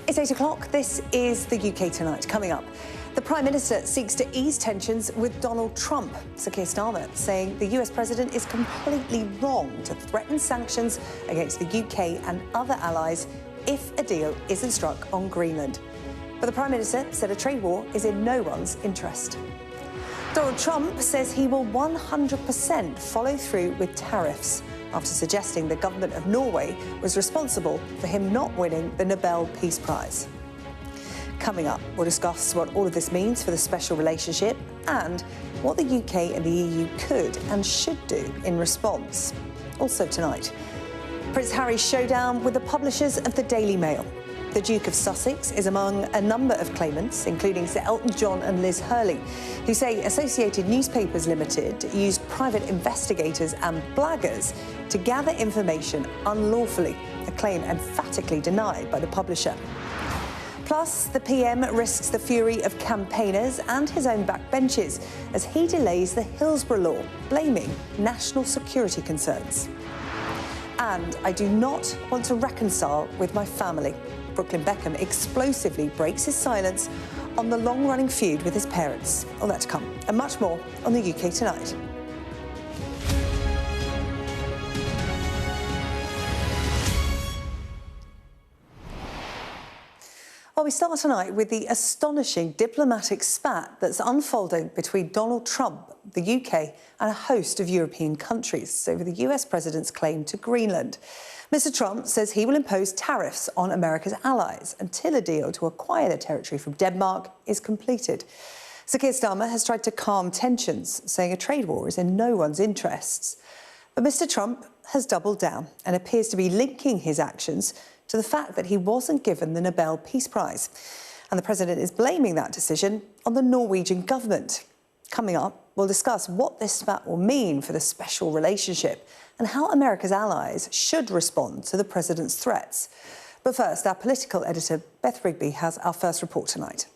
It's 8 o'clock. This is the UK Tonight. Coming up, the Prime Minister seeks to ease tensions with Donald Trump. Sir Keir Starmer saying the US President is completely wrong to threaten sanctions against the UK and other allies if a deal isn't struck on Greenland. But the Prime Minister said a trade war is in no one's interest. Donald Trump says he will 100% follow through with tariffs after suggesting the government of Norway was responsible for him not winning the Nobel Peace Prize. Coming up, we'll discuss what all of this means for the special relationship and what the UK and the EU could and should do in response. Also tonight, Prince Harry's showdown with the publishers of the Daily Mail. The Duke of Sussex is among a number of claimants, including Sir Elton John and Liz Hurley, who say Associated Newspapers Limited used private investigators and blaggers to gather information unlawfully, a claim emphatically denied by the publisher. Plus, the PM risks the fury of campaigners and his own backbenches as he delays the Hillsborough Law, blaming national security concerns. And I do not want to reconcile with my family. Brooklyn Beckham explosively breaks his silence on the long-running feud with his parents. All that to come, and much more on the UK Tonight. Well, we start tonight with the astonishing diplomatic spat that's unfolding between Donald Trump, the UK, and a host of European countries over the US president's claim to Greenland. Mr. Trump says he will impose tariffs on America's allies until a deal to acquire the territory from Denmark is completed. Sir Keir Starmer has tried to calm tensions, saying a trade war is in no one's interests. But Mr. Trump has doubled down and appears to be linking his actions to the fact that he wasn't given the Nobel Peace Prize. And the president is blaming that decision on the Norwegian government. Coming up, we'll discuss what this spat will mean for the special relationship and how America's allies should respond to the president's threats. But first, our political editor, Beth Rigby, has our first report tonight.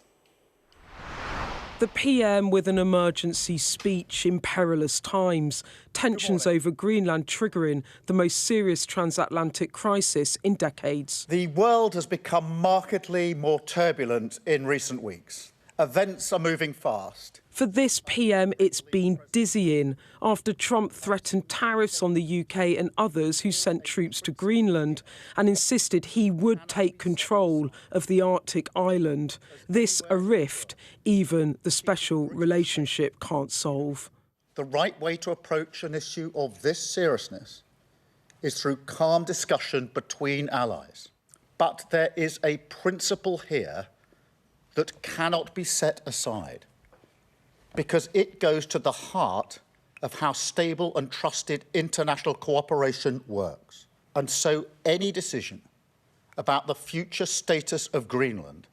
The PM with an emergency speech in perilous times. Tensions over Greenland triggering the most serious transatlantic crisis in decades. The world has become markedly more turbulent in recent weeks. Events are moving fast. For this PM, it's been dizzying after Trump threatened tariffs on the UK and others who sent troops to Greenland and insisted he would take control of the Arctic island. This a rift even the special relationship can't solve. The right way to approach an issue of this seriousness is through calm discussion between allies. But there is a principle here that cannot be set aside, because it goes to the heart of how stable and trusted international cooperation works. And so any decision about the future status of Greenland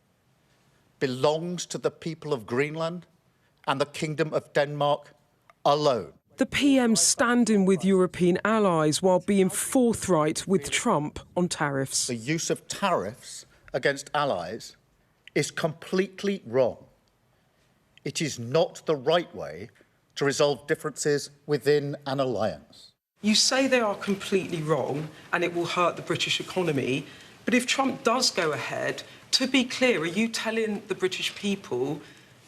belongs to the people of Greenland and the Kingdom of Denmark alone. The PM standing with European allies while being forthright with Trump on tariffs. The use of tariffs against allies is completely wrong. It is not the right way to resolve differences within an alliance. You say they are completely wrong and it will hurt the British economy, but if Trump does go ahead, to be clear, are you telling the British people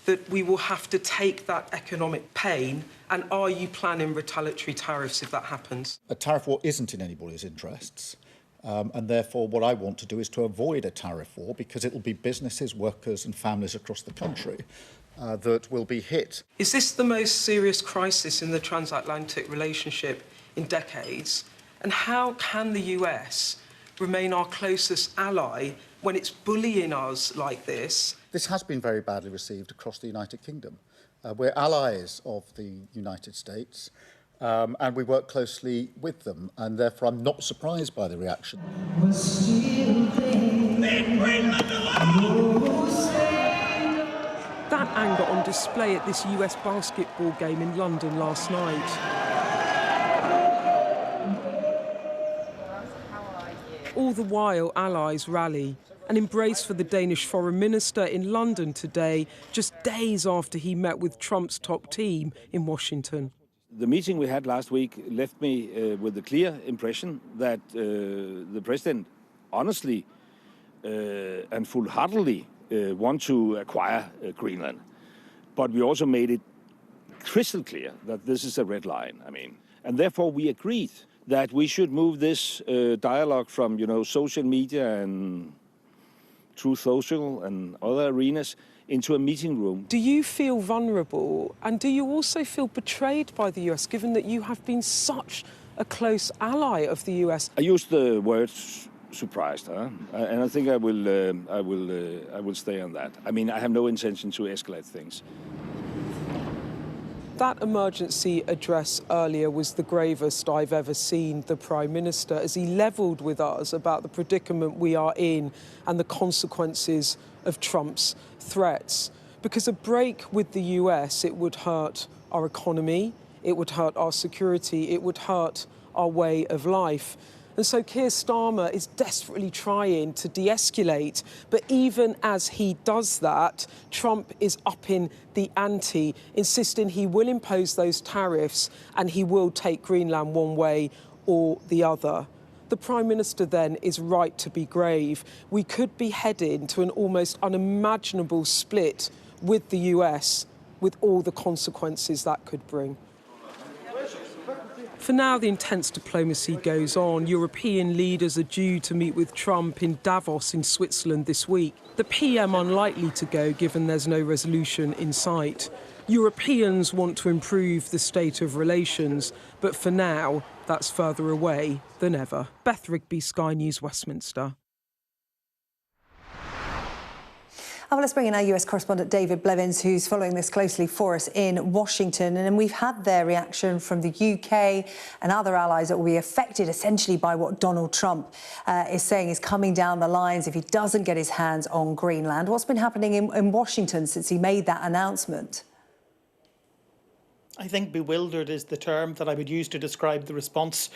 that we will have to take that economic pain, and are you planning retaliatory tariffs if that happens? A tariff war isn't in anybody's interests. And therefore, what I want to do is to avoid a tariff war, because it will be businesses, workers and families across the country that will be hit. Is this the most serious crisis in the transatlantic relationship in decades? And how can the US remain our closest ally when it's bullying us like this? This has been very badly received across the United Kingdom. We're allies of the United States. And we work closely with them, and therefore I'm not surprised by the reaction. That anger on display at this US basketball game in London last night. All the while, allies rally. An embrace for the Danish foreign minister in London today, just days after he met with Trump's top team in Washington. The meeting we had last week left me with the clear impression that the president honestly and full-heartedly want to acquire Greenland. But we also made it crystal clear that this is a red line. And therefore we agreed that we should move this dialogue from, social media and Truth Social and other arenas into a meeting room. Do you feel vulnerable, and do you also feel betrayed by the US, given that you have been such a close ally of the US? I used the word surprised, and I think I will stay on that. I have no intention to escalate things. That emergency address earlier was the gravest I've ever seen the Prime Minister, as he levelled with us about the predicament we are in and the consequences of Trump's threats. Because a break with the US, it would hurt our economy, it would hurt our security, it would hurt our way of life. And so Keir Starmer is desperately trying to de-escalate. But even as he does that, Trump is upping the ante, insisting he will impose those tariffs and he will take Greenland one way or the other. The Prime Minister then is right to be grave. We could be heading to an almost unimaginable split with the US, with all the consequences that could bring. For now, the intense diplomacy goes on. European leaders are due to meet with Trump in Davos in Switzerland this week. The PM unlikely to go, given there's no resolution in sight. Europeans want to improve the state of relations, but for now, that's further away than ever. Beth Rigby, Sky News, Westminster. Well, let's bring in our US correspondent David Blevins, who's following this closely for us in Washington. And we've had their reaction from the UK and other allies that will be affected essentially by what Donald Trump is saying is coming down the lines if he doesn't get his hands on Greenland. What's been happening in Washington since he made that announcement? I think bewildered is the term that I would use to describe the response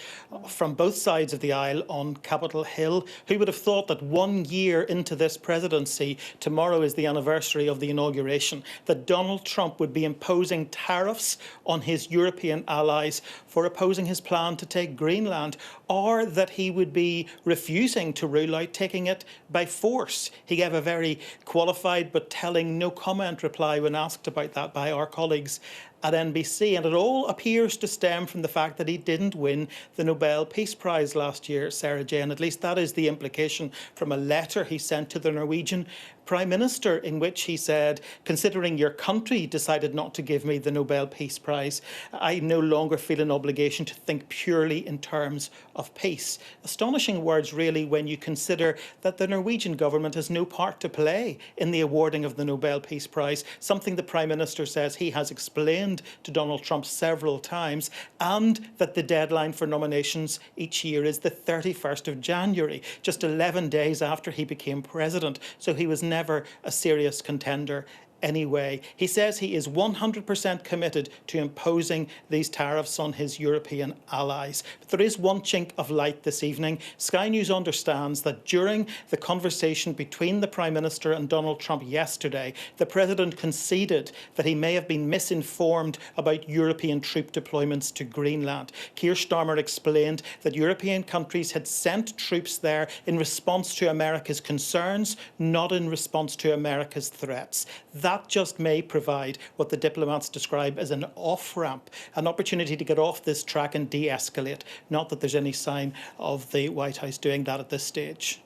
from both sides of the aisle on Capitol Hill. Who would have thought that 1 year into this presidency, tomorrow is the anniversary of the inauguration, that Donald Trump would be imposing tariffs on his European allies for opposing his plan to take Greenland, or that he would be refusing to rule out taking it by force. He gave a very qualified but telling no comment reply when asked about that by our colleagues at NBC, and it all appears to stem from the fact that he didn't win the Nobel Peace Prize last year, Sarah-Jane. At least that is the implication from a letter he sent to the Norwegian Prime Minister, in which he said, considering your country decided not to give me the Nobel Peace Prize, I no longer feel an obligation to think purely in terms of peace. Astonishing words, really, when you consider that the Norwegian government has no part to play in the awarding of the Nobel Peace Prize, something the Prime Minister says he has explained to Donald Trump several times, and that the deadline for nominations each year is the 31st of January, just 11 days after he became president. So he was never a serious contender anyway. He says he is 100% committed to imposing these tariffs on his European allies. But there is one chink of light this evening. Sky News understands that during the conversation between the Prime Minister and Donald Trump yesterday, the President conceded that he may have been misinformed about European troop deployments to Greenland. Keir Starmer explained that European countries had sent troops there in response to America's concerns, not in response to America's threats. That just may provide what the diplomats describe as an off-ramp, an opportunity to get off this track and de-escalate. Not that there's any sign of the White House doing that at this stage.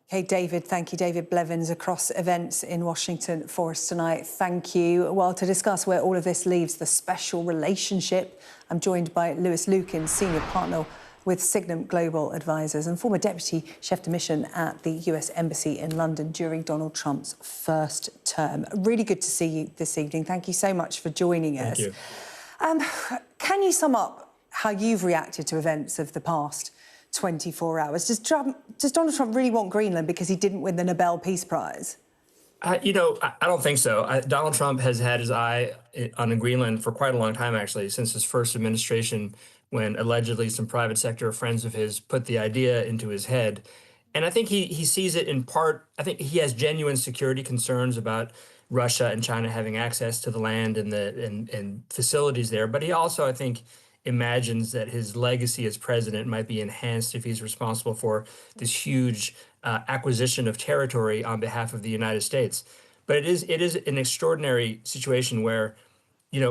Okay, David, thank you. David Blevins across events in Washington for us tonight. Thank you. Well, to discuss where all of this leaves the special relationship, I'm joined by Lewis Lukin, Senior Partner with Signum Global Advisors and former Deputy Chef de Mission at the US Embassy in London during Donald Trump's first term. Really good to see you this evening. Thank you so much for joining us. Thank you. Can you sum up how you've reacted to events of the past 24 hours? Does Donald Trump really want Greenland because he didn't win the Nobel Peace Prize? I don't think so. Donald Trump has had his eye on Greenland for quite a long time, actually, since his first administration, when allegedly some private sector friends of his put the idea into his head. And I think he sees it in part. I think he has genuine security concerns about Russia and China having access to the land and facilities there. But he also, I think, imagines that his legacy as president might be enhanced if he's responsible for this huge acquisition of territory on behalf of the United States. But it is an extraordinary situation where,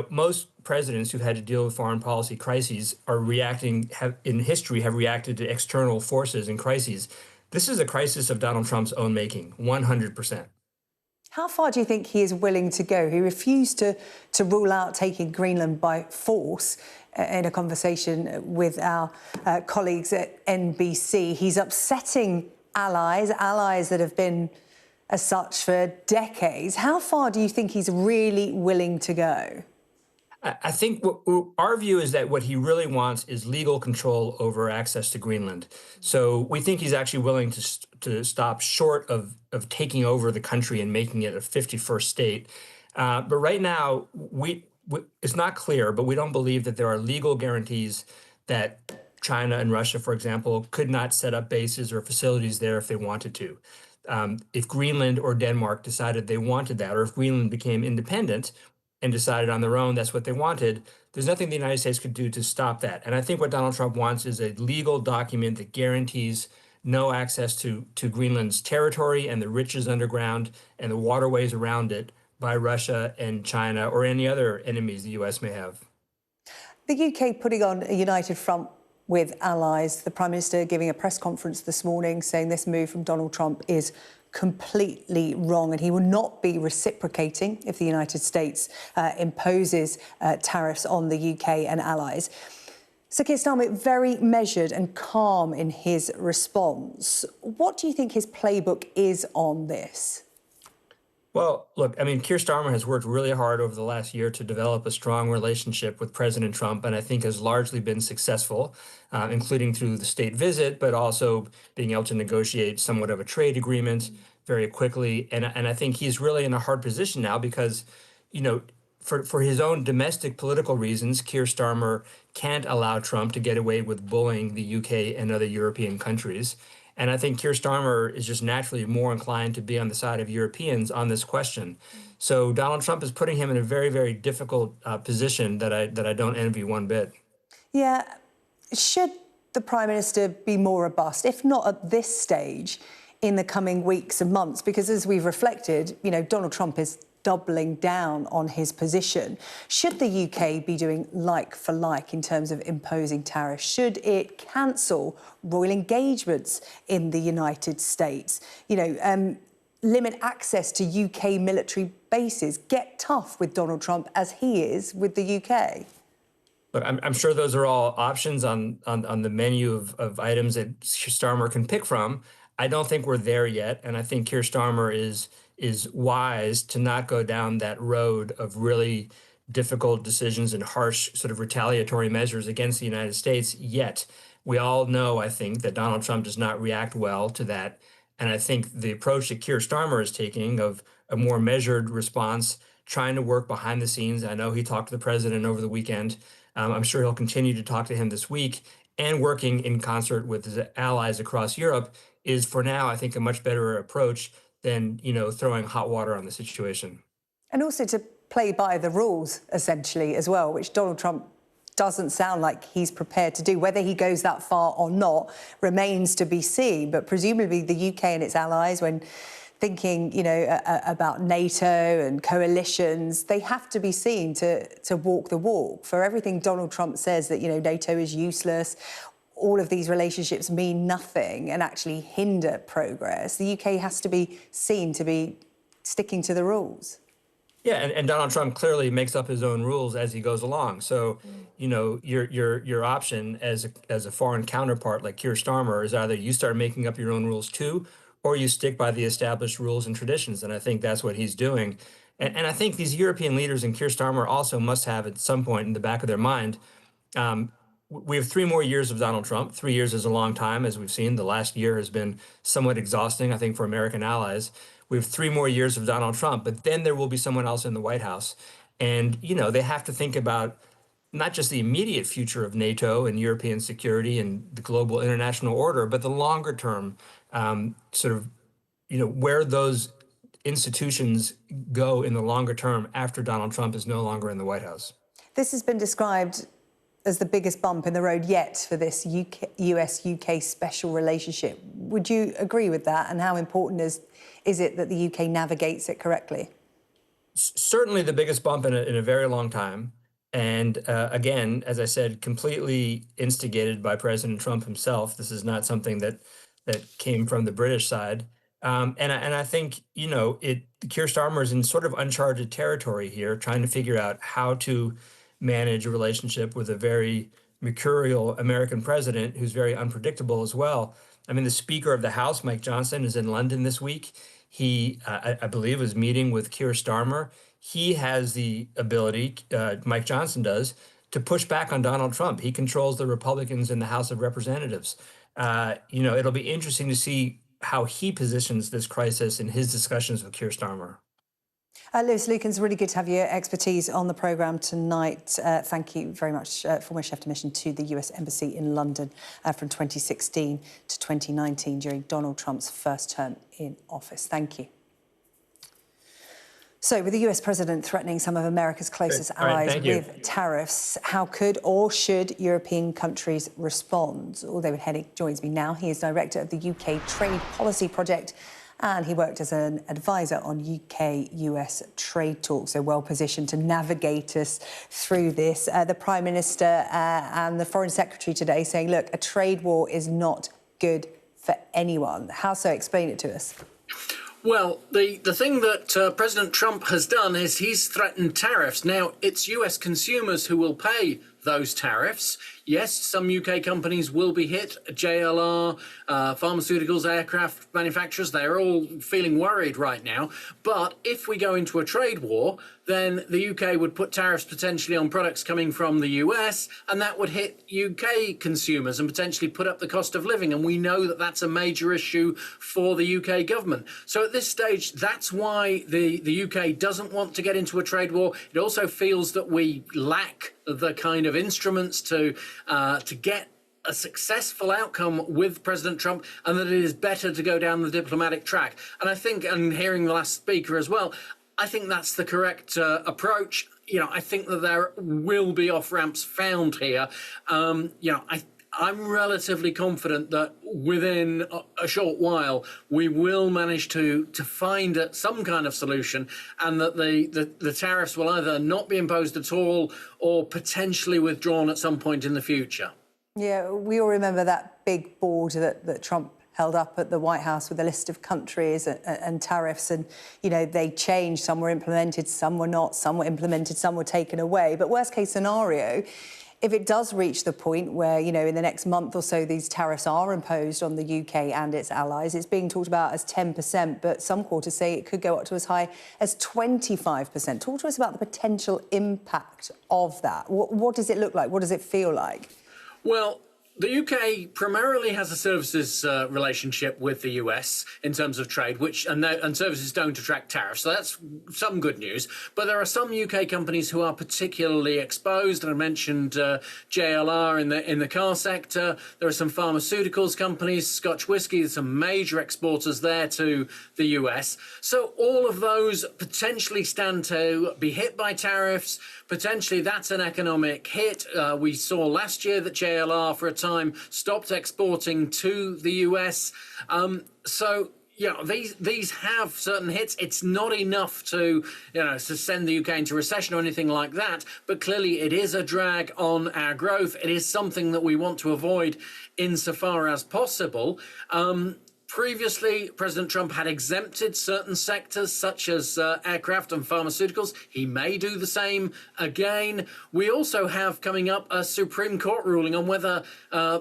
most presidents who've had to deal with foreign policy crises are in history have reacted to external forces and crises. This is a crisis of Donald Trump's own making, 100%. How far do you think he is willing to go? He refused to rule out taking Greenland by force in a conversation with our colleagues at NBC. He's upsetting allies that have been as such for decades. How far do you think he's really willing to go? I think our view is that what he really wants is legal control over access to Greenland. So we think he's actually willing to stop short of taking over the country and making it a 51st state. But right now, it's not clear, but we don't believe that there are legal guarantees that China and Russia, for example, could not set up bases or facilities there if they wanted to. If Greenland or Denmark decided they wanted that, or if Greenland became independent and decided on their own that's what they wanted, there's nothing the United States could do to stop that. And I think what Donald Trump wants is a legal document that guarantees no access to Greenland's territory and the riches underground and the waterways around it by Russia and China or any other enemies the U.S. may have. The UK putting on a united front with allies. The Prime Minister giving a press conference this morning saying this move from Donald Trump is completely wrong and he will not be reciprocating if the United States imposes tariffs on the UK and allies. So Keir Starmer, very measured and calm in his response. What do you think his playbook is on this? Well, look, I mean, Keir Starmer has worked really hard over the last year to develop a strong relationship with President Trump, and I think has largely been successful, including through the state visit, but also being able to negotiate somewhat of a trade agreement very quickly. And I think he's really in a hard position now because, for his own domestic political reasons, Keir Starmer can't allow Trump to get away with bullying the UK and other European countries. And I think Keir Starmer is just naturally more inclined to be on the side of Europeans on this question. So Donald Trump is putting him in a very, very difficult position that I don't envy one bit. Yeah. Should the Prime Minister be more robust, if not at this stage, in the coming weeks and months? Because as we've reflected, Donald Trump is doubling down on his position. Should the UK be doing like for like in terms of imposing tariffs? Should it cancel royal engagements in the United States? Limit access to UK military bases? Get tough with Donald Trump as he is with the UK? Look, I'm sure those are all options on the menu of items that Starmer can pick from. I don't think we're there yet, and I think Keir Starmer is wise to not go down that road of really difficult decisions and harsh sort of retaliatory measures against the United States yet. We all know, I think, that Donald Trump does not react well to that. And I think the approach that Keir Starmer is taking of a more measured response, trying to work behind the scenes. I know he talked to the president over the weekend. I'm sure he'll continue to talk to him this week, and working in concert with his allies across Europe is, for now, I think, a much better approach than, throwing hot water on the situation. And also to play by the rules, essentially, as well, which Donald Trump doesn't sound like he's prepared to do. Whether he goes that far or not remains to be seen. But presumably the UK and its allies, when thinking, about NATO and coalitions, they have to be seen to walk the walk. For everything Donald Trump says that, NATO is useless, all of these relationships mean nothing and actually hinder progress, the UK has to be seen to be sticking to the rules. Yeah, and Donald Trump clearly makes up his own rules as he goes along. So, your option as a foreign counterpart like Keir Starmer is either you start making up your own rules too, or you stick by the established rules and traditions. And I think that's what he's doing. And I think these European leaders and Keir Starmer also must have at some point in the back of their mind, we have 3 more years of Donald Trump. 3 years is a long time, as we've seen. The last year has been somewhat exhausting, I think, for American allies. We have 3 more years of Donald Trump, but then there will be someone else in the White House. And, they have to think about not just the immediate future of NATO and European security and the global international order, but the longer term, where those institutions go in the longer term after Donald Trump is no longer in the White House. This has been described as the biggest bump in the road yet for this US-UK special relationship. Would you agree with that? And how important is it that the UK navigates it correctly? Certainly the biggest bump in a very long time. And again, as I said, completely instigated by President Trump himself. This is not something that came from the British side. And I think, Keir Starmer is in sort of uncharted territory here, trying to figure out how to manage a relationship with a very mercurial American president who's very unpredictable as well. I mean, the Speaker of the House, Mike Johnson, is in London this week. He, I believe, was meeting with Keir Starmer. He has the ability, Mike Johnson does, to push back on Donald Trump. He controls the Republicans in the House of Representatives. It'll be interesting to see how he positions this crisis in his discussions with Keir Starmer. Lewis Lukens, really good to have your expertise on the programme tonight. Thank you very much, former chef de mission to the US Embassy in London from 2016 to 2019 during Donald Trump's first term in office. Thank you. So, with the US president threatening some of America's closest allies with tariffs, how could or should European countries respond? Well, David Hennig joins me now. He is director of the UK Trade Policy Project, and he worked as an advisor on UK-US trade talks, so well positioned to navigate us through this. The Prime Minister and the Foreign Secretary today saying, look, a trade war is not good for anyone. How so? Explain it to us. Well, the thing that President Trump has done is he's threatened tariffs. Now, it's US consumers who will pay those tariffs. Yes, some UK companies will be hit. JLR, pharmaceuticals, aircraft manufacturers, they're all feeling worried right now. But if we go into a trade war, then the UK would put tariffs potentially on products coming from the US, and that would hit UK consumers and potentially put up the cost of living. And we know that that's a major issue for the UK government. So at this stage, that's why the UK doesn't want to get into a trade war. It also feels that we lack the kind of instruments to get a successful outcome with President Trump, and that it is better to go down the diplomatic track. And I think, and hearing the last speaker as well, I think that's the correct approach. I think that there will be off-ramps found here. I'm relatively confident that within a short while we will manage to find some kind of solution, and that the tariffs will either not be imposed at all or potentially withdrawn at some point in the future. Yeah, we all remember that big board that Trump held up at the White House with a list of countries and tariffs, and they changed. Some were implemented, some were not. Some were implemented, some were taken away. But worst case scenario, if it does reach the point where, in the next month or so, these tariffs are imposed on the UK and its allies, it's being talked about as 10%, but some quarters say it could go up to as high as 25%. Talk to us about the potential impact of that. What does it look like? What does it feel like? Well, the UK primarily has a services relationship with the US in terms of trade, and services don't attract tariffs. So that's some good news. But there are some UK companies who are particularly exposed. And I mentioned JLR in the car sector. There are some pharmaceuticals companies, Scotch whisky. There's some major exporters there to the US. So all of those potentially stand to be hit by tariffs. Potentially that's an economic hit. We saw last year that JLR for a time stopped exporting to the US. These have certain hits. It's not enough to send the UK into recession or anything like that, but clearly it is a drag on our growth. It is something that we want to avoid insofar as possible. Previously, President Trump had exempted certain sectors, such as aircraft and pharmaceuticals. He may do the same again. We also have coming up a Supreme Court ruling on whether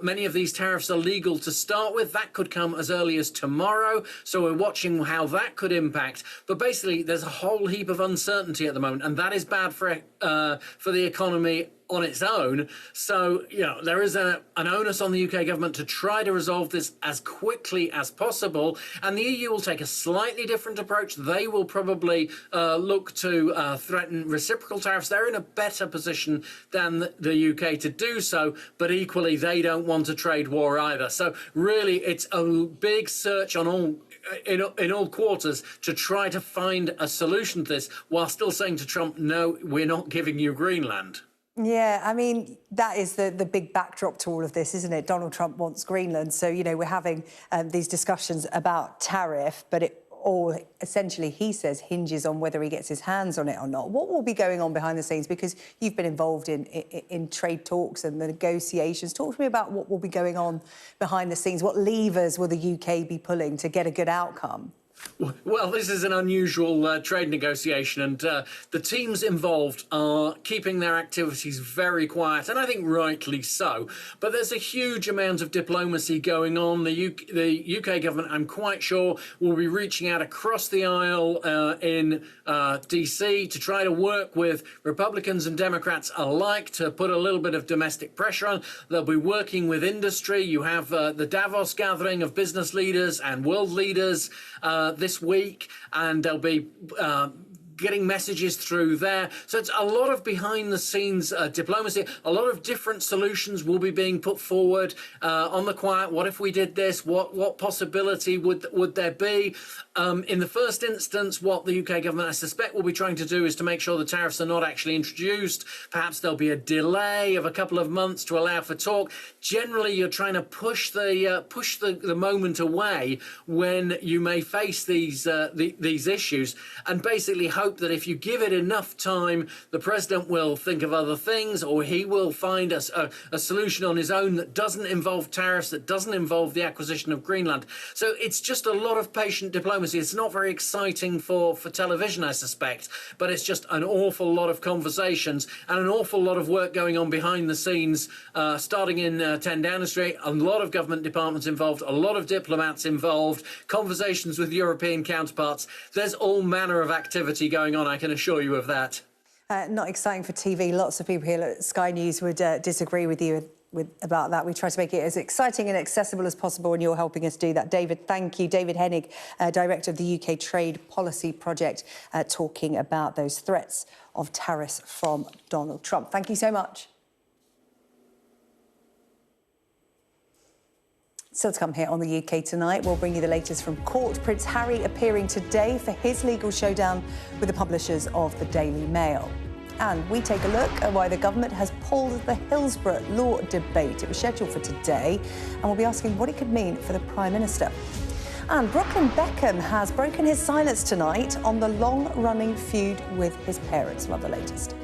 many of these tariffs are legal to start with. That could come as early as tomorrow. So we're watching how that could impact. But basically, there's a whole heap of uncertainty at the moment, and that is bad for the economy on its own. So, there is an onus on the UK government to try to resolve this as quickly as possible. And the EU will take a slightly different approach. They will probably look to threaten reciprocal tariffs. They're in a better position than the UK to do so, but equally they don't want a trade war either. So really, it's a big search on in all quarters to try to find a solution to this, while still saying to Trump, no, we're not giving you Greenland. Yeah, I mean, that is the big backdrop to all of this, isn't it? Donald Trump wants Greenland. So, you know, we're having these discussions about tariff, but it all essentially, he says, hinges on whether he gets his hands on it or not. What will be going on behind the scenes? Because you've been involved in trade talks and the negotiations. Talk to me about what will be going on behind the scenes. What levers will the UK be pulling to get a good outcome? Well, this is an unusual trade negotiation, and the teams involved are keeping their activities very quiet, and I think rightly so. But there's a huge amount of diplomacy going on. The UK government, I'm quite sure, will be reaching out across the aisle in DC to try to work with Republicans and Democrats alike to put a little bit of domestic pressure on. They'll be working with industry. You have the Davos gathering of business leaders and world leaders this week, and they'll be getting messages through there. So it's a lot of behind-the-scenes diplomacy. A lot of different solutions will be being put forward on the quiet. What if we did this? What possibility would there be? In the first instance, what the UK government, I suspect, will be trying to do is to make sure the tariffs are not actually introduced. Perhaps there'll be a delay of a couple of months to allow for talk. Generally, you're trying to push the moment away when you may face these issues, and basically hope that if you give it enough time, the president will think of other things, or he will find a solution on his own that doesn't involve tariffs, that doesn't involve the acquisition of Greenland. So it's just a lot of patient diplomacy. It's not very exciting for television, I suspect, but it's just an awful lot of conversations and an awful lot of work going on behind the scenes, starting in 10 Downing Street, a lot of government departments involved, a lot of diplomats involved, conversations with European counterparts. There's all manner of activity going on, I can assure you of that. Not exciting for TV. Lots of people here at Sky News would disagree with you about that. We try to make it as exciting and accessible as possible, and you're helping us do that. David, thank you. David Hennig, Director of the UK Trade Policy Project, talking about those threats of tariffs from Donald Trump. Thank you so much. Still to come here on the UK Tonight, we'll bring you the latest from court. Prince Harry appearing today for his legal showdown with the publishers of the Daily Mail. And we take a look at why the government has pulled the Hillsborough Law debate. It was scheduled for today, and we'll be asking what it could mean for the Prime Minister. And Brooklyn Beckham has broken his silence tonight on the long-running feud with his parents. Love the latest.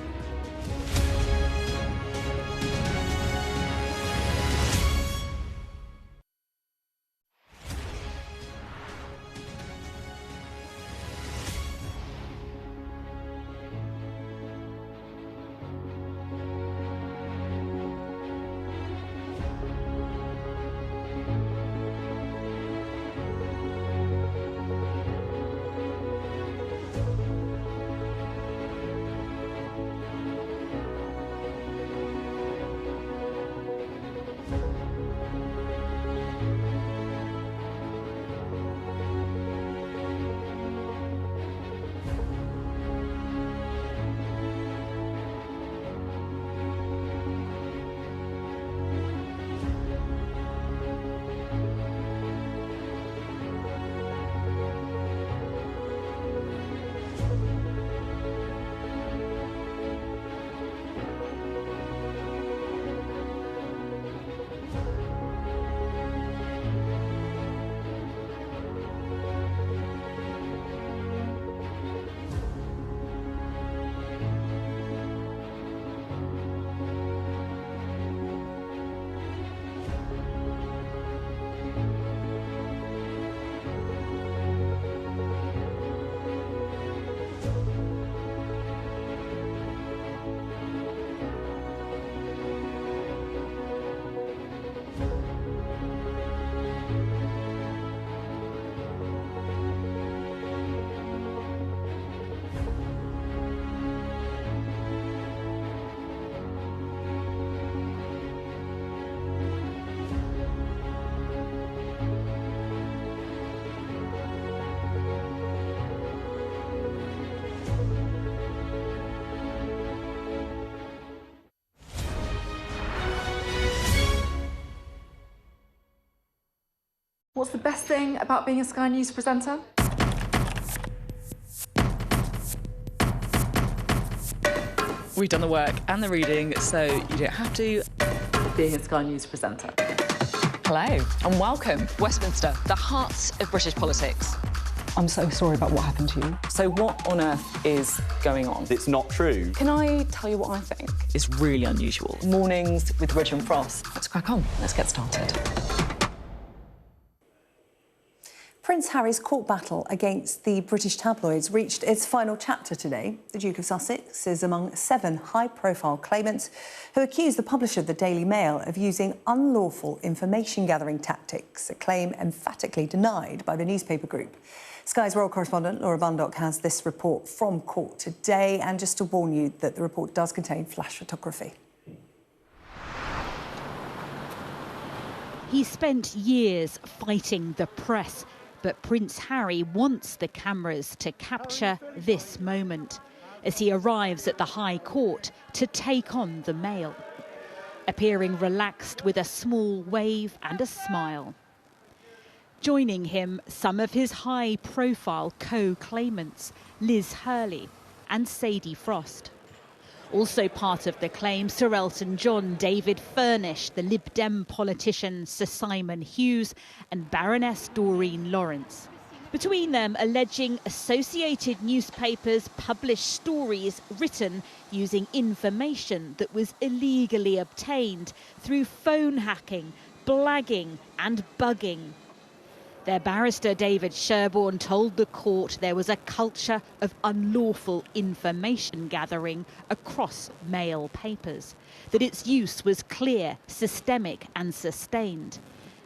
What's the best thing about being a Sky News presenter? We've done the work and the reading, so you don't have to. Being a Sky News presenter. Hello and welcome, Westminster, the heart of British politics. I'm so sorry about what happened to you. So what on earth is going on? It's not true. Can I tell you what I think? It's really unusual. Mornings with Rich and Frost. Let's crack on. Let's get started. Prince Harry's court battle against the British tabloids reached its final chapter today. The Duke of Sussex is among 7 high-profile claimants who accuse the publisher of the Daily Mail of using unlawful information-gathering tactics, a claim emphatically denied by the newspaper group. Sky's royal correspondent Laura Bundock has this report from court today, and just to warn you that the report does contain flash photography. He spent years fighting the press, but Prince Harry wants the cameras to capture this moment as he arrives at the High Court to take on the Mail, appearing relaxed with a small wave and a smile. Joining him, some of his high-profile co-claimants, Liz Hurley and Sadie Frost. Also part of the claim, Sir Elton John, David Furnish, the Lib Dem politician Sir Simon Hughes and Baroness Doreen Lawrence. Between them, alleging Associated Newspapers published stories written using information that was illegally obtained through phone hacking, blagging and bugging. Their barrister, David Sherborne, told the court there was a culture of unlawful information gathering across Mail papers, that its use was clear, systemic and sustained,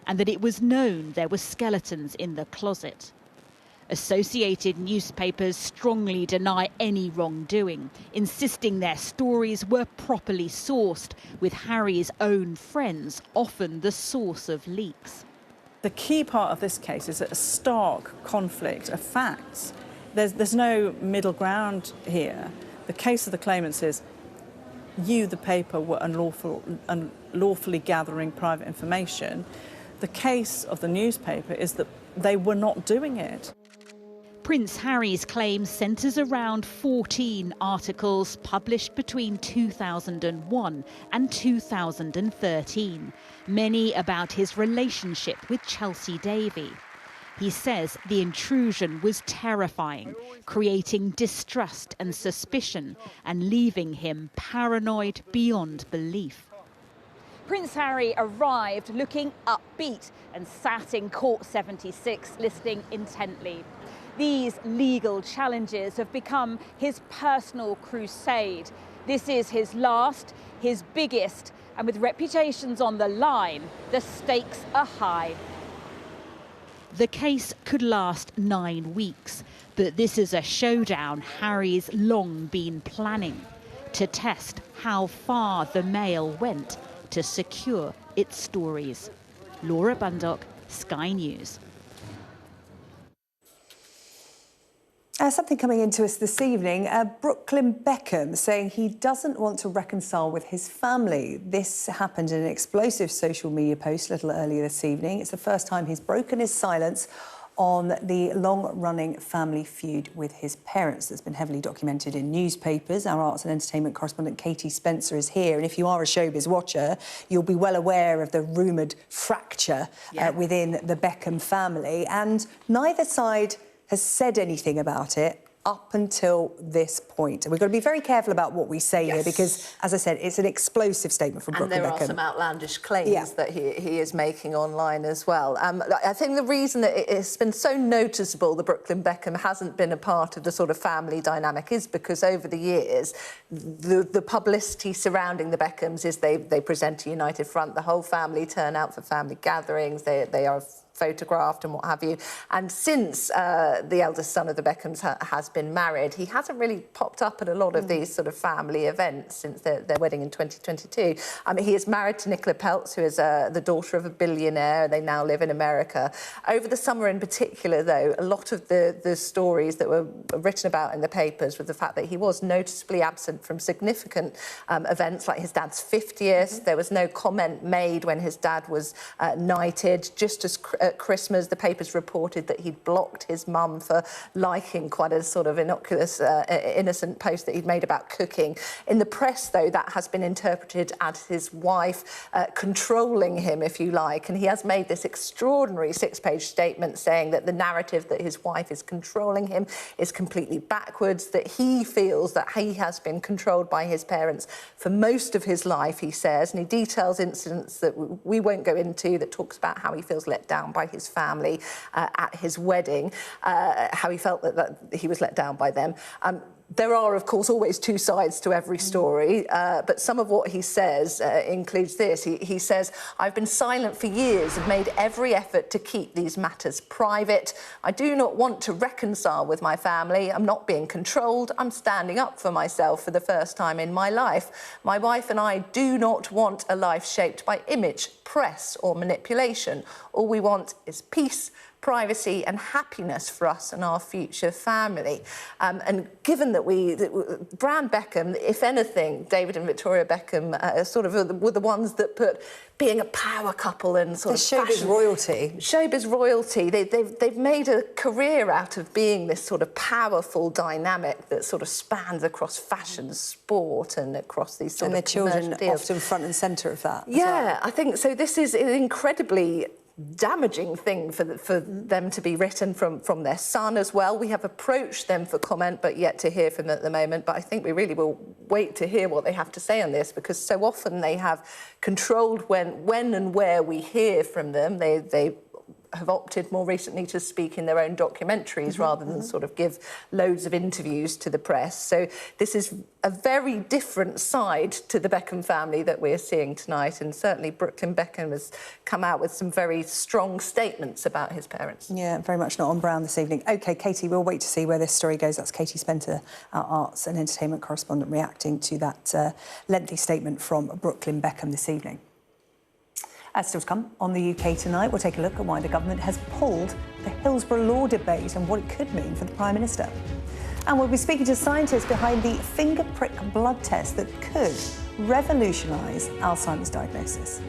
and that it was known there were skeletons in the closet. Associated Newspapers strongly deny any wrongdoing, insisting their stories were properly sourced, with Harry's own friends often the source of leaks. The key part of this case is a stark conflict of facts. There's no middle ground here. The case of the claimants is you, the paper, were unlawfully gathering private information. The case of the newspaper is that they were not doing it. Prince Harry's claim centres around 14 articles published between 2001 and 2013, many about his relationship with Chelsea Davy. He says the intrusion was terrifying, creating distrust and suspicion and leaving him paranoid beyond belief. Prince Harry arrived looking upbeat and sat in Court 76 listening intently. These legal challenges have become his personal crusade. This is his last, his biggest, and with reputations on the line, the stakes are high. The case could last 9 weeks, but this is a showdown Harry's long been planning to test how far the Mail went to secure its stories. Laura Bundock, Sky News. Something coming into us this evening, Brooklyn Beckham saying he doesn't want to reconcile with his family. This happened in an explosive social media post a little earlier this evening. It's the first time he's broken his silence on the long-running family feud with his parents that's been heavily documented in newspapers. Our arts and entertainment correspondent Katie Spencer is here, and if you are a showbiz watcher, you'll be well aware of the rumoured fracture within the Beckham family, and neither side has said anything about it up until this point. And we've got to be very careful about what we say here because, as I said, it's an explosive statement from Brooklyn Beckham. And there are some outlandish claims that he is making online as well. I think the reason that it's been so noticeable that Brooklyn Beckham hasn't been a part of the sort of family dynamic is because over the years, the publicity surrounding the Beckhams is they present a united front. The whole family turn out for family gatherings. They are photographed and what have you. And since the eldest son of the Beckhams has been married, he hasn't really popped up at a lot of these sort of family events since their wedding in 2022. He is married to Nicola Peltz, who is the daughter of a billionaire. They now live in America. Over the summer in particular, though, a lot of the stories that were written about in the papers was the fact that he was noticeably absent from significant events like his dad's 50th. There was no comment made when his dad was knighted, just as at Christmas. The papers reported that he'd blocked his mum for liking quite a sort of innocuous, innocent post that he'd made about cooking. In the press, though, that has been interpreted as his wife controlling him, if you like, and he has made this extraordinary 6-page statement saying that the narrative that his wife is controlling him is completely backwards, that he feels that he has been controlled by his parents for most of his life, he says, and he details incidents that we won't go into that talks about how he feels let down by his family at his wedding, how he felt that he was let down by them. There are, of course, always two sides to every story, but some of what he says includes this. He says, I've been silent for years and made every effort to keep these matters private. I do not want to reconcile with my family. I'm not being controlled. I'm standing up for myself for the first time in my life. My wife and I do not want a life shaped by image, press or manipulation. All we want is peace, privacy and happiness for us and our future family. And given that Brand Beckham, if anything, David and Victoria Beckham sort of were the ones that put being a power couple and sort of showbiz royalty. Showbiz royalty. They've made a career out of being this sort of powerful dynamic that sort of spans across fashion, sport and across these sort of commercial deals. And their children often front and centre of that. Yeah, I think so. This is an incredibly damaging thing for them to be written from their son as well. We have approached them for comment, but yet to hear from them at the moment. But I think we really will wait to hear what they have to say on this, because so often they have controlled when and where we hear from them. They have opted more recently to speak in their own documentaries rather than sort of give loads of interviews to the press. So this is a very different side to the Beckham family that we're seeing tonight, and certainly Brooklyn Beckham has come out with some very strong statements about his parents. Yeah, very much not on Brown this evening. OK, Katie, we'll wait to see where this story goes. That's Katie Spencer, our arts and entertainment correspondent, reacting to that lengthy statement from Brooklyn Beckham this evening. As still to come on the UK Tonight, we'll take a look at why the government has pulled the Hillsborough Law debate and what it could mean for the Prime Minister. And we'll be speaking to scientists behind the finger prick blood test that could revolutionise Alzheimer's diagnosis.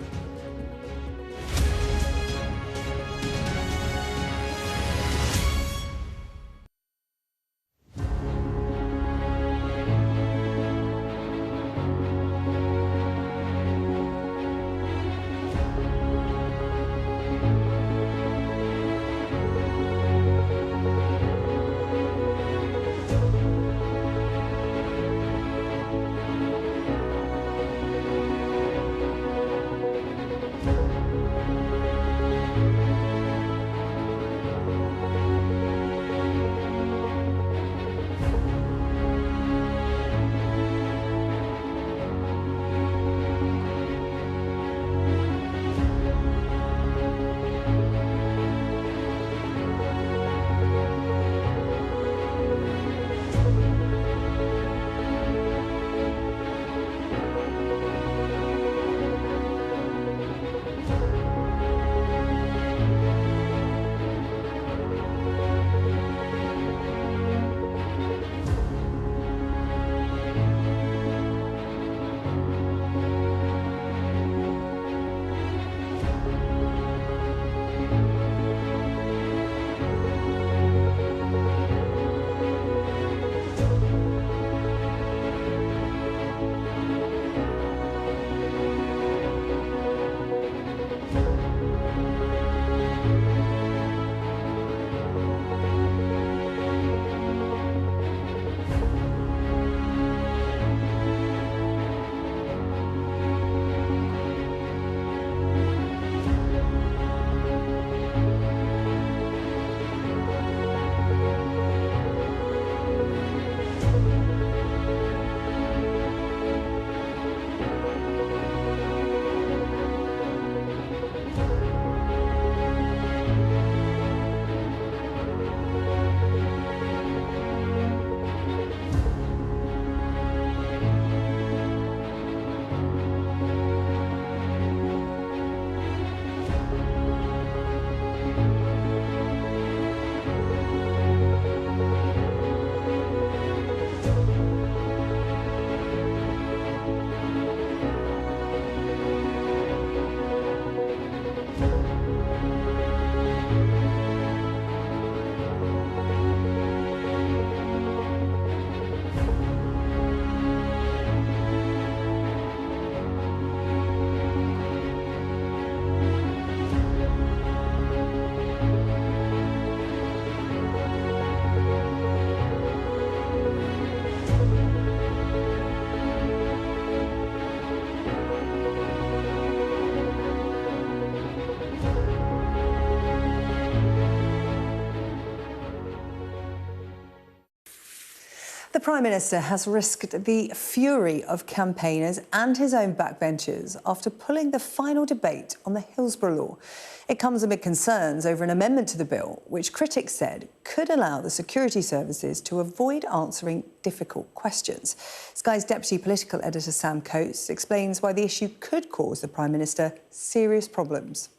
The Prime Minister has risked the fury of campaigners and his own backbenchers after pulling the final debate on the Hillsborough Law. It comes amid concerns over an amendment to the bill, which critics said could allow the security services to avoid answering difficult questions. Sky's deputy political editor Sam Coates explains why the issue could cause the Prime Minister serious problems.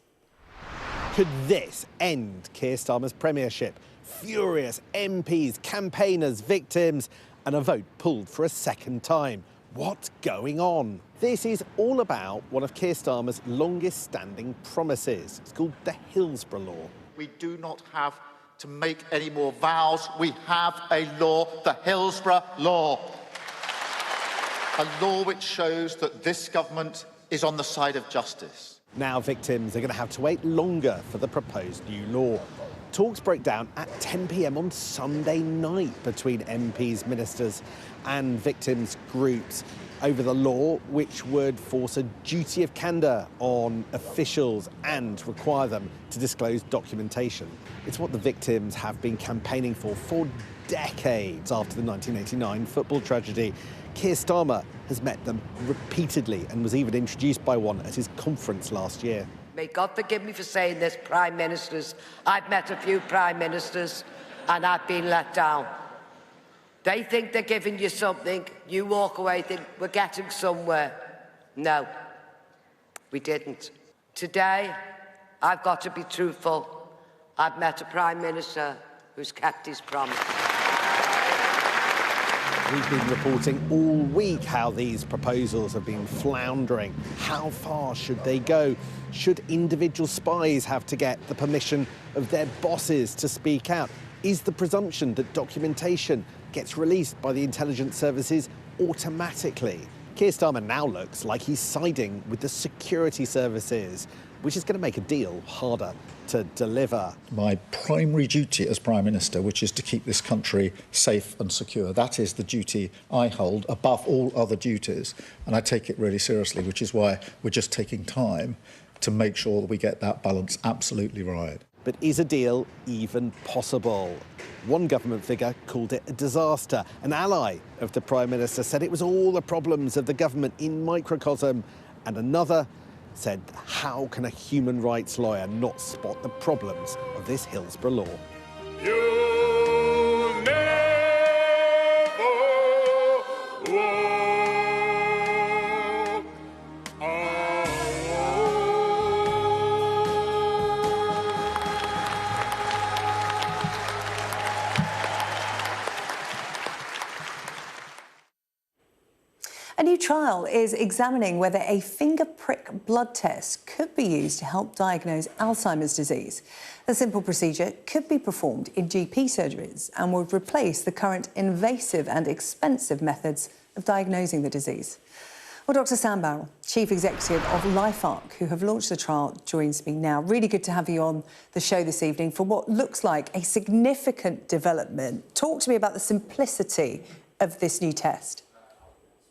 Could this end Keir Starmer's premiership? Furious MPs, campaigners, victims, and a vote pulled for a second time. What's going on? This is all about one of Keir Starmer's longest-standing promises. It's called the Hillsborough Law. We do not have to make any more vows. We have a law, the Hillsborough Law. A law which shows that this government is on the side of justice. Now victims are going to have to wait longer for the proposed new law. Talks broke down at 10 p.m. on Sunday night between MPs, ministers and victims' groups over the law, which would force a duty of candour on officials and require them to disclose documentation. It's what the victims have been campaigning for decades after the 1989 football tragedy. Keir Starmer has met them repeatedly and was even introduced by one at his conference last year. May God forgive me for saying this, Prime Ministers. I've met a few Prime Ministers and I've been let down. They think they're giving you something, you walk away think we're getting somewhere. No, we didn't. Today, I've got to be truthful. I've met a Prime Minister who's kept his promise. We've been reporting all week how these proposals have been floundering. How far should they go? Should individual spies have to get the permission of their bosses to speak out? Is the presumption that documentation gets released by the intelligence services automatically? Keir Starmer now looks like he's siding with the security services, which is going to make a deal harder to deliver. My primary duty as Prime Minister, which is to keep this country safe and secure, that is the duty I hold above all other duties, and I take it really seriously, which is why we're just taking time to make sure that we get that balance absolutely right. But is a deal even possible? One government figure called it a disaster. An ally of the Prime Minister said it was all the problems of the government in microcosm, and another said, how can a human rights lawyer not spot the problems of this Hillsborough Law? You never walk A new trial is examining whether a finger prick blood test could be used to help diagnose Alzheimer's disease. The simple procedure could be performed in GP surgeries and would replace the current invasive and expensive methods of diagnosing the disease. Well, Dr. Sam Barrell, Chief Executive of LifeArc, who have launched the trial, joins me now. Really good to have you on the show this evening for what looks like a significant development. Talk to me about the simplicity of this new test.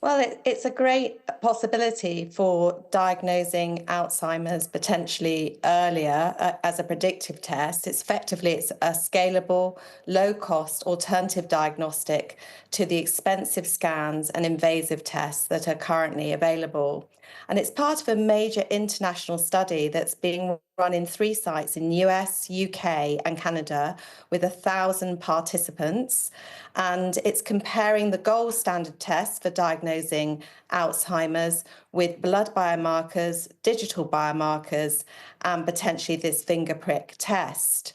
Well, it's a great possibility for diagnosing Alzheimer's potentially earlier as a predictive test. It's a scalable, low-cost alternative diagnostic to the expensive scans and invasive tests that are currently available. And it's part of a major international study that's being run in 3 sites in US, UK and Canada with 1,000 participants. And it's comparing the gold standard tests for diagnosing Alzheimer's with blood biomarkers, digital biomarkers, and potentially this finger prick test.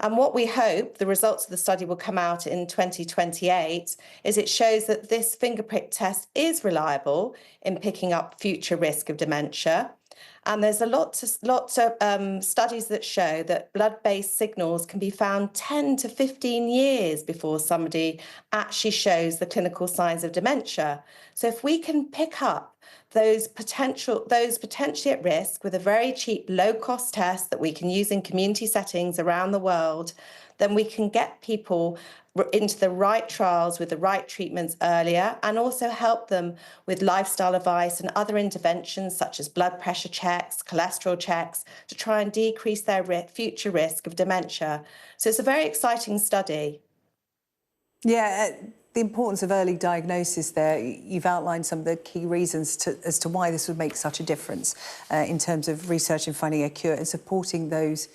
And what we hope, the results of the study will come out in 2028, is it shows that this finger prick test is reliable in picking up future risk of dementia. And there's lots of studies that show that blood-based signals can be found 10 to 15 years before somebody actually shows the clinical signs of dementia. So if we can pick up those potentially at risk with a very cheap, low-cost test that we can use in community settings around the world, then we can get people into the right trials with the right treatments earlier and also help them with lifestyle advice and other interventions such as blood pressure checks, cholesterol checks, to try and decrease their future risk of dementia. So it's a very exciting study. Yeah, the importance of early diagnosis there. You've outlined some of the key reasons as to why this would make such a difference in terms of research and finding a cure and supporting those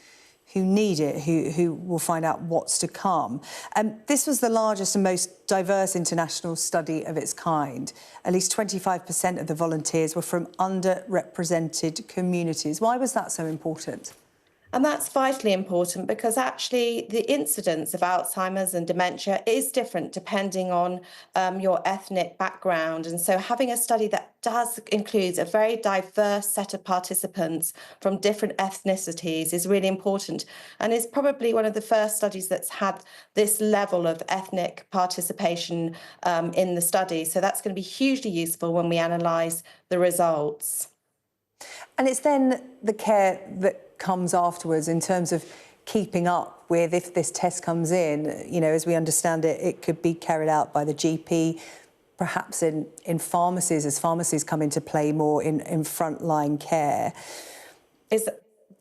who need it, who will find out what's to come. This was the largest and most diverse international study of its kind. At least 25% of the volunteers were from underrepresented communities. Why was that so important? And that's vitally important because actually the incidence of Alzheimer's and dementia is different depending on your ethnic background. And so having a study that does include a very diverse set of participants from different ethnicities is really important and is probably one of the first studies that's had this level of ethnic participation in the study. So that's going to be hugely useful when we analyse the results. And it's then the care that comes afterwards in terms of keeping up with, if this test comes in, you know, as we understand it, it could be carried out by the GP, perhaps in pharmacies, as pharmacies come into play more in frontline care. Is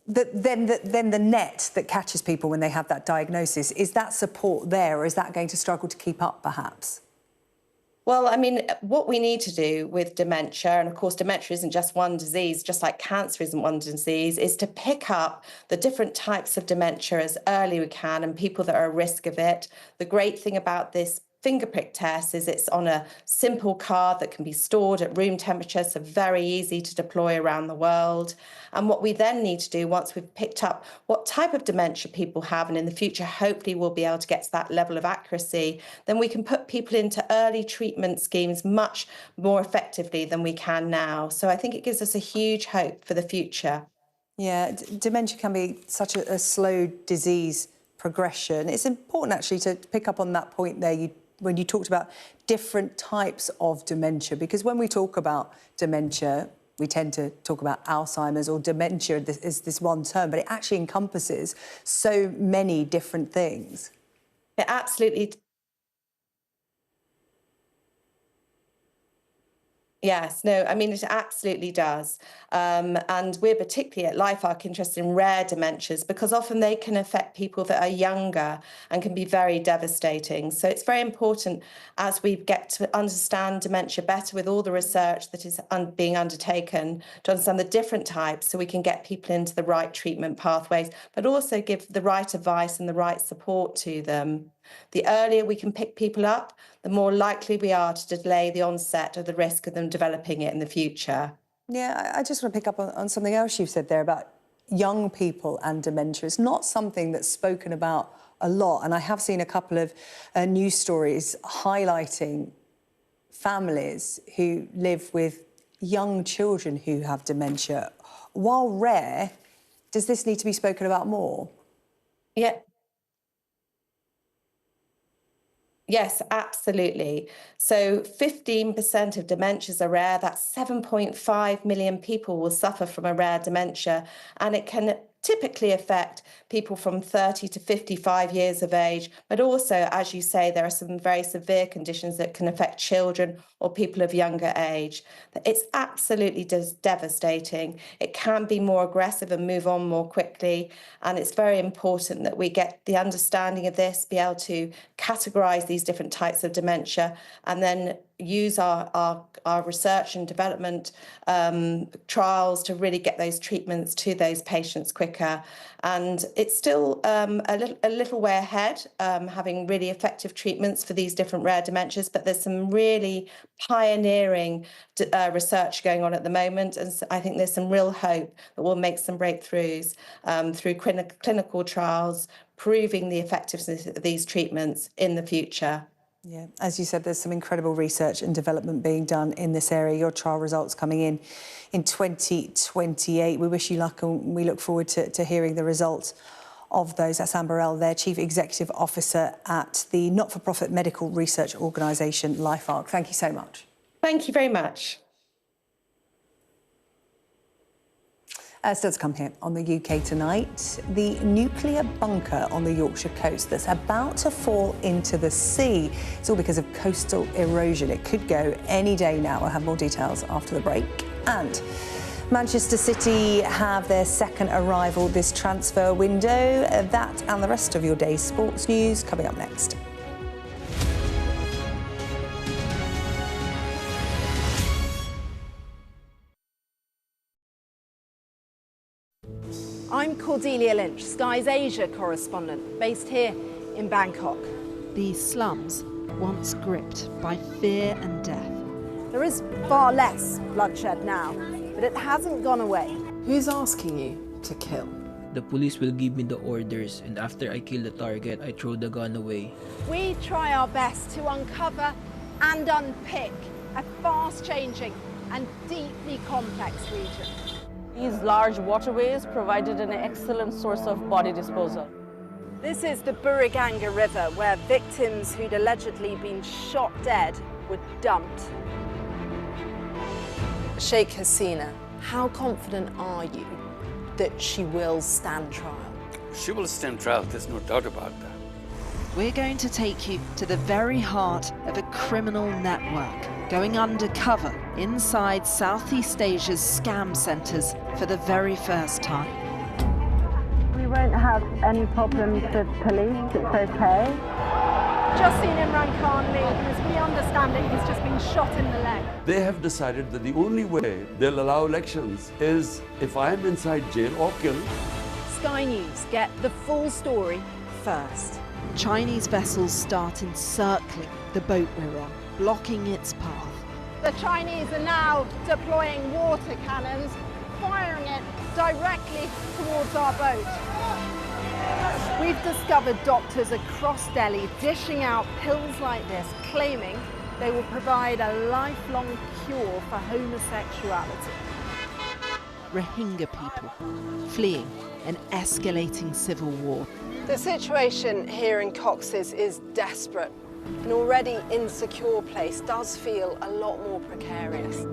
then the net that catches people when they have that diagnosis, is that support there, or is that going to struggle to keep up, perhaps? Well, I mean, what we need to do with dementia, and of course dementia isn't just one disease, just like cancer isn't one disease, is to pick up the different types of dementia as early as we can and people that are at risk of it. The great thing about this finger prick test is it's on a simple card that can be stored at room temperature, so very easy to deploy around the world. And what we then need to do once we've picked up what type of dementia people have, and in the future hopefully we'll be able to get to that level of accuracy, then we can put people into early treatment schemes much more effectively than we can now. So I think it gives us a huge hope for the future. Yeah, dementia can be such a slow disease progression. It's important actually to pick up on that point there when you talked about different types of dementia, because when we talk about dementia, we tend to talk about Alzheimer's or dementia as this one term, but it actually encompasses so many different things. It absolutely. Yes, no, I mean, it absolutely does. And we're particularly at LifeArc interested in rare dementias because often they can affect people that are younger and can be very devastating. So it's very important as we get to understand dementia better with all the research that is being undertaken to understand the different types so we can get people into the right treatment pathways, but also give the right advice and the right support to them. The earlier we can pick people up, the more likely we are to delay the onset of the risk of them developing it in the future. Yeah, I just want to pick up on something else you've said there about young people and dementia. It's not something that's spoken about a lot, and I have seen a couple of news stories highlighting families who live with young children who have dementia. While rare, does this need to be spoken about more? Yeah. Yes, absolutely. So 15% of dementias are rare. That's 7.5 million people will suffer from a rare dementia, and it can typically affect people from 30 to 55 years of age. But also, as you say, there are some very severe conditions that can affect children or people of younger age. It's absolutely devastating. It can be more aggressive and move on more quickly. And it's very important that we get the understanding of this, be able to categorise these different types of dementia, and then use our research and development trials to really get those treatments to those patients quicker. And it's still a little way ahead, having really effective treatments for these different rare dementias, but there's some really pioneering research going on at the moment, and I think there's some real hope that we'll make some breakthroughs through clinical trials, proving the effectiveness of these treatments in the future. Yeah, as you said, there's some incredible research and development being done in this area. Your trial results coming in 2028. We wish you luck and we look forward to hearing the results of those. That's Amber L, their Chief Executive Officer at the not-for-profit medical research organisation LifeArc. Thank you so much. Thank you very much. Still to come here on the UK tonight, the nuclear bunker on the Yorkshire coast that's about to fall into the sea. It's all because of coastal erosion. It could go any day now. We'll have more details after the break. And Manchester City have their second arrival this transfer window. That and the rest of your day's sports news coming up next. I'm Cordelia Lynch, Sky's Asia correspondent, based here in Bangkok. These slums, once gripped by fear and death. There is far less bloodshed now, but it hasn't gone away. Who's asking you to kill? The police will give me the orders, and after I kill the target, I throw the gun away. We try our best to uncover and unpick a fast-changing and deeply complex region. These large waterways provided an excellent source of body disposal. This is the Buriganga River, where victims who'd allegedly been shot dead were dumped. Sheikh Hasina, how confident are you that she will stand trial? She will stand trial, there's no doubt about that. We're going to take you to the very heart of a criminal network, going undercover inside Southeast Asia's scam centres for the very first time. We won't have any problems with police, it's okay. Just seen Imran Khan leave, and as we understand it, he's just been shot in the leg. They have decided that the only way they'll allow elections is if I'm inside jail or killed. Sky News get the full story first. Chinese vessels start encircling the boat we're on, blocking its path. The Chinese are now deploying water cannons, firing it directly towards our boat. We've discovered doctors across Delhi dishing out pills like this, claiming they will provide a lifelong cure for homosexuality. Rohingya people fleeing an escalating civil war. The situation here in Cox's is desperate. An already insecure place does feel a lot more precarious.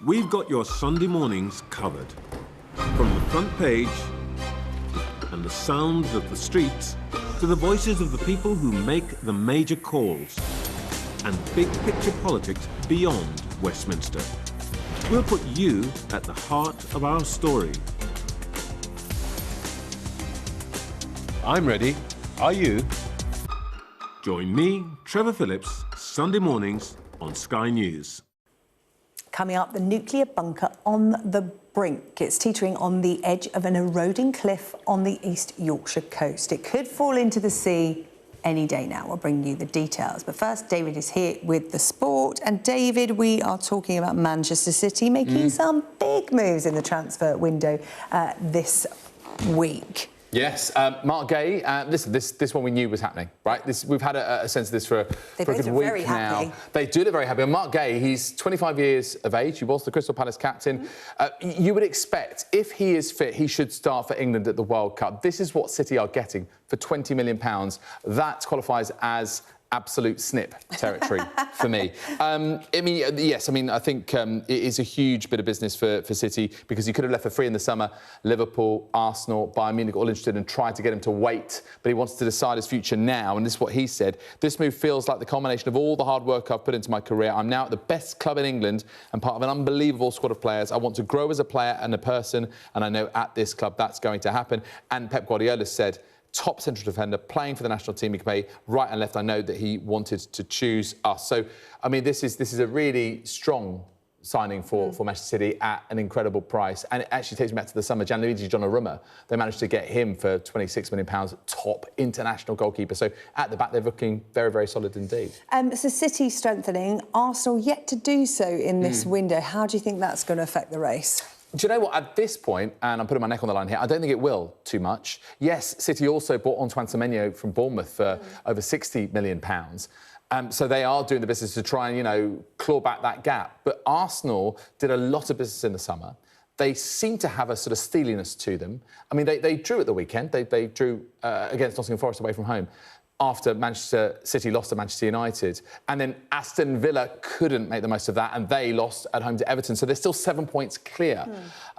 We've got your Sunday mornings covered. From the front page and the sounds of the streets to the voices of the people who make the major calls and big picture politics beyond Westminster. We'll put you at the heart of our story. I'm ready. Are you? Join me, Trevor Phillips, Sunday mornings on Sky News. Coming up, the nuclear bunker on the brink. It's teetering on the edge of an eroding cliff on the East Yorkshire coast. It could fall into the sea any day now. We'll bring you the details. But first, David is here with the sport. And David, we are talking about Manchester City making some big moves in the transfer window this week. Yes, Mark Gay, listen, this one we knew was happening, right? We've had a sense of this for a good week now. They do look very happy. And Mark Gay, he's 25 years of age. He was the Crystal Palace captain. You would expect, if he is fit, he should start for England at the World Cup. This is what City are getting for £20 million. That qualifies as absolute snip territory for me. I mean, yes, I mean, I think it is a huge bit of business for City because he could have left for free in the summer. Liverpool, Arsenal, Bayern Munich all interested and tried to get him to wait, but he wants to decide his future now, and this is what he said. This move feels like the culmination of all the hard work I've put into my career. I'm now at the best club in England and part of an unbelievable squad of players. I want to grow as a player and a person, and I know at this club that's going to happen. And Pep Guardiola said, top central defender, playing for the national team. He can play right and left. I know that he wanted to choose us. So, I mean, this is a really strong signing for Manchester City at an incredible price. And it actually takes me back to the summer. Gianluigi Donnarumma, they managed to get him for £26 million, top international goalkeeper. So at the back, they're looking very, very solid indeed. So City strengthening, Arsenal yet to do so in this window. How do you think that's going to affect the race? Do you know what? At this point, and I'm putting my neck on the line here, I don't think it will too much. Yes, City also bought Antoine Semenyo from Bournemouth for over £60 million. So they are doing the business to try and, you know, claw back that gap. But Arsenal did a lot of business in the summer. They seem to have a sort of steeliness to them. I mean, they drew at the weekend. They drew against Nottingham Forest away from home after Manchester City lost to Manchester United. And then Aston Villa couldn't make the most of that, and they lost at home to Everton. So they're still 7 points clear.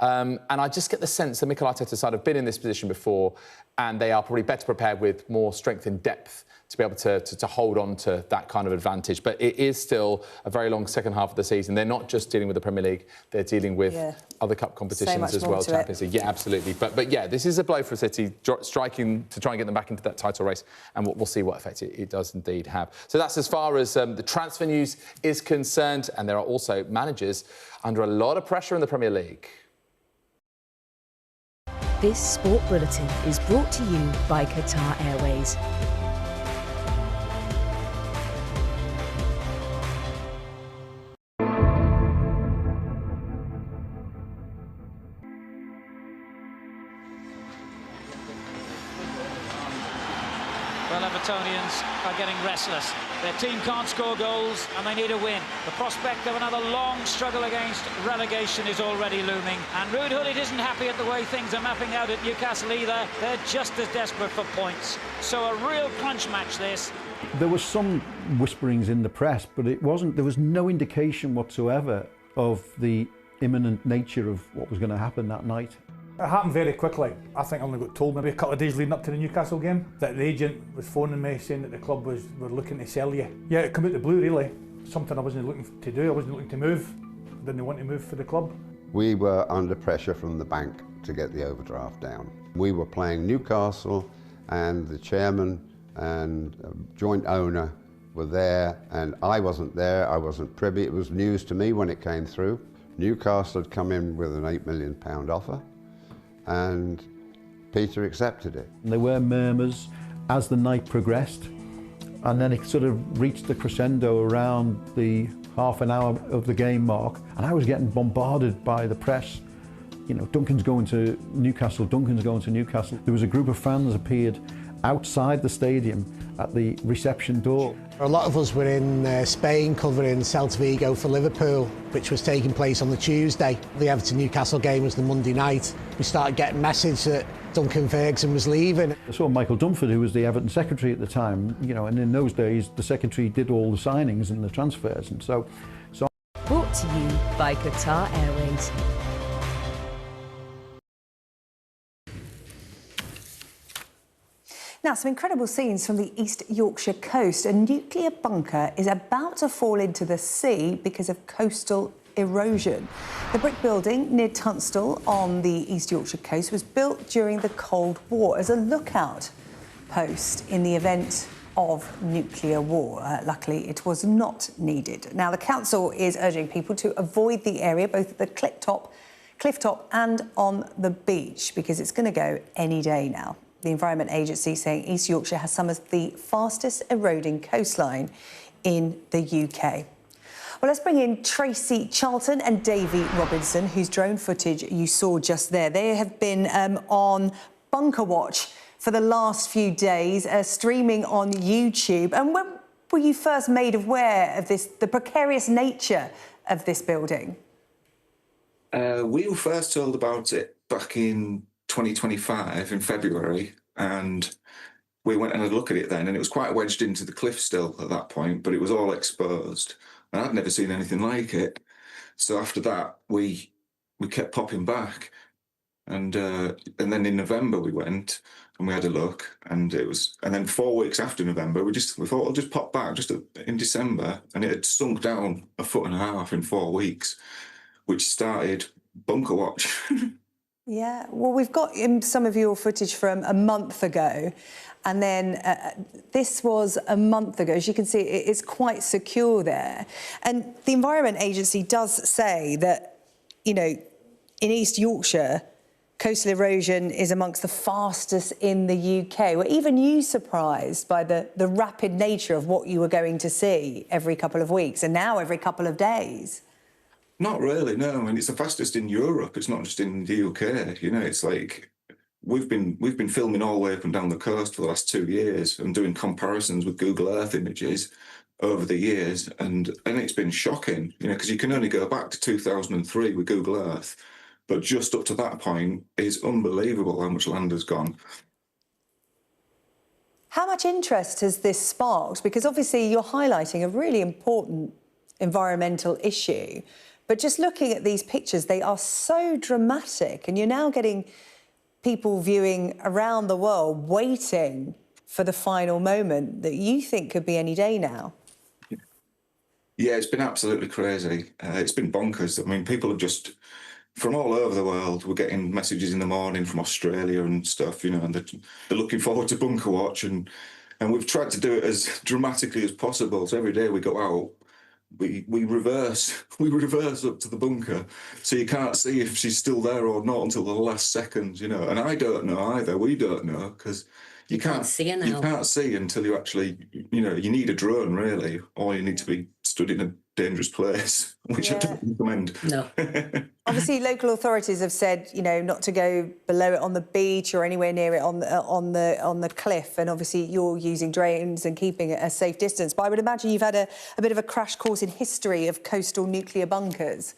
And I just get the sense that Mikel Arteta's side have been in this position before, and they are probably better prepared with more strength and depth to be able to hold on to that kind of advantage. But it is still a very long second half of the season. They're not just dealing with the Premier League, they're dealing with other cup competitions as well, Champions League. Yeah, absolutely. But yeah, this is a blow for City, striking to try and get them back into that title race, and we'll see what effect it does indeed have. So that's as far as the transfer news is concerned, and there are also managers under a lot of pressure in the Premier League. This Sport Bulletin is brought to you by Qatar Airways. Well, Evertonians are getting restless. Their team can't score goals and they need a win. The prospect of another long struggle against relegation is already looming. And Ruud Gullit isn't happy at the way things are mapping out at Newcastle either. They're just as desperate for points. So a real punch match this. There was some whisperings in the press, but there was no indication whatsoever of the imminent nature of what was going to happen that night. It happened very quickly. I think I only got told maybe a couple of days leading up to the Newcastle game that the agent was phoning me saying that the club were looking to sell you. Yeah, it came out the blue really. Something I wasn't looking to do. I wasn't looking to move. Didn't want to move for the club. We were under pressure from the bank to get the overdraft down. We were playing Newcastle, and the chairman and joint owner were there, and I wasn't there. I wasn't privy. It was news to me when it came through. Newcastle had come in with an £8 million offer, and Peter accepted it. There were murmurs as the night progressed, and then it sort of reached the crescendo around the half an hour of the game mark, and I was getting bombarded by the press. You know, Duncan's going to Newcastle, Duncan's going to Newcastle. There was a group of fans appeared outside the stadium at the reception door. A lot of us were in Spain covering Celta Vigo for Liverpool, which was taking place on the Tuesday. The Everton-Newcastle game was the Monday night. We started getting message that Duncan Ferguson was leaving. I saw Michael Dunford, who was the Everton secretary at the time, you know, and in those days the secretary did all the signings and the transfers, and so. Brought to you by Qatar Airways. Now, some incredible scenes from the East Yorkshire coast. A nuclear bunker is about to fall into the sea because of coastal erosion. The brick building near Tunstall on the East Yorkshire coast was built during the Cold War as a lookout post in the event of nuclear war. Luckily, it was not needed. Now, the council is urging people to avoid the area, both at the cliff top and on the beach, because it's going to go any day now. The Environment Agency saying East Yorkshire has some of the fastest eroding coastline in the UK. Well, let's bring in Tracy Charlton and Davy Robinson, whose drone footage you saw just there. They have been on bunker watch for the last few days, streaming on YouTube. And when were you first made aware of this, the precarious nature of this building? We were first told about it back in 2025 in February, and we went and had a look at it then, and it was quite wedged into the cliff still at that point, but it was all exposed, and I'd never seen anything like it. So after that, we kept popping back, and then in November we went and we had a look, and then 4 weeks after November we thought I'll just pop back just in December, and it had sunk down 1.5 feet in 4 weeks, which started bunker watch. Yeah, well, we've got some of your footage from a month ago, and then this was a month ago. As you can see, it's quite secure there. And the Environment Agency does say that, you know, in East Yorkshire, coastal erosion is amongst the fastest in the UK. Were even you surprised by the rapid nature of what you were going to see every couple of weeks, and now every couple of days? Not really, no. I mean, it's the fastest in Europe. It's not just in the UK. You know, it's like we've been filming all the way up and down the coast for the last 2 years and doing comparisons with Google Earth images over the years, and it's been shocking. You know, because you can only go back to 2003 with Google Earth, but just up to that point, it's unbelievable how much land has gone. How much interest has this sparked? Because obviously you're highlighting a really important environmental issue. But just looking at these pictures, they are so dramatic, and you're now getting people viewing around the world waiting for the final moment that you think could be any day now. Yeah, it's been absolutely crazy. It's been bonkers. I mean, people have just from all over the world. We're getting messages in the morning from Australia and stuff, you know, and they're looking forward to Bunker Watch, and we've tried to do it as dramatically as possible. So every day we go out, we reverse up to the bunker, so you can't see if she's still there or not until the last seconds, you know. And I don't know either. We don't know, because you can't see her now. You can't see until you actually, you know, you need a drone really, or you need to be stood in a dangerous place, which I don't recommend. No. Obviously, local authorities have said, you know, not to go below it on the beach or anywhere near it on the cliff. And obviously, you're using drones and keeping it a safe distance. But I would imagine you've had a bit of a crash course in history of coastal nuclear bunkers.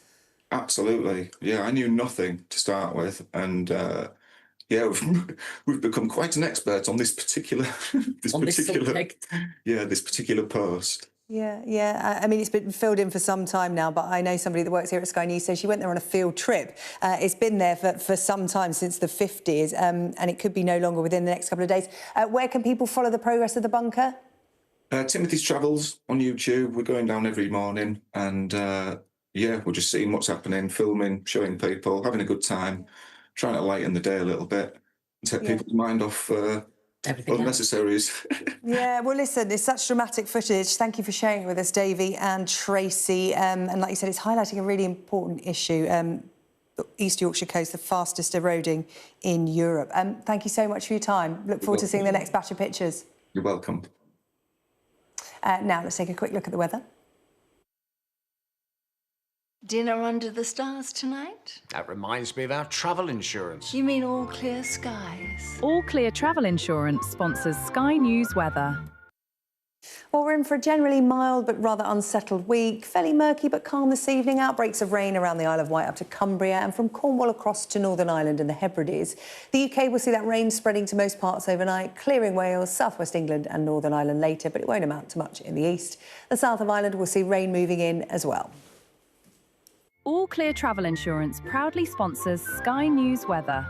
Absolutely, yeah. I knew nothing to start with, and yeah, we've become quite an expert on this particular this particular post. Yeah. I mean, it's been filled in for some time now, but I know somebody that works here at Sky News says she went there on a field trip. It's been there for some time, since the 50s, and it could be no longer within the next couple of days. Where can people follow the progress of the bunker? Timothy's Travels on YouTube. We're going down every morning, and yeah, we're just seeing what's happening, filming, showing people, having a good time, trying to lighten the day a little bit, and take people's mind off unnecessaries. Yeah, well, listen, it's such dramatic footage. Thank you for sharing it with us, Davey and Tracy. And like you said, it's highlighting a really important issue. The East Yorkshire coast, the fastest eroding in Europe. Thank you so much for your time. Look forward to seeing the next batch of pictures. You're welcome. Now, let's take a quick look at the weather. Dinner under the stars tonight? That reminds me of our travel insurance. You mean All Clear Skies? All Clear Travel Insurance sponsors Sky News weather. Well, we're in for a generally mild but rather unsettled week. Fairly murky but calm this evening. Outbreaks of rain around the Isle of Wight up to Cumbria, and from Cornwall across to Northern Ireland and the Hebrides. The UK will see that rain spreading to most parts overnight, clearing Wales, south-west England and Northern Ireland later, but it won't amount to much in the east. The south of Ireland will see rain moving in as well. All Clear Travel Insurance proudly sponsors Sky News weather.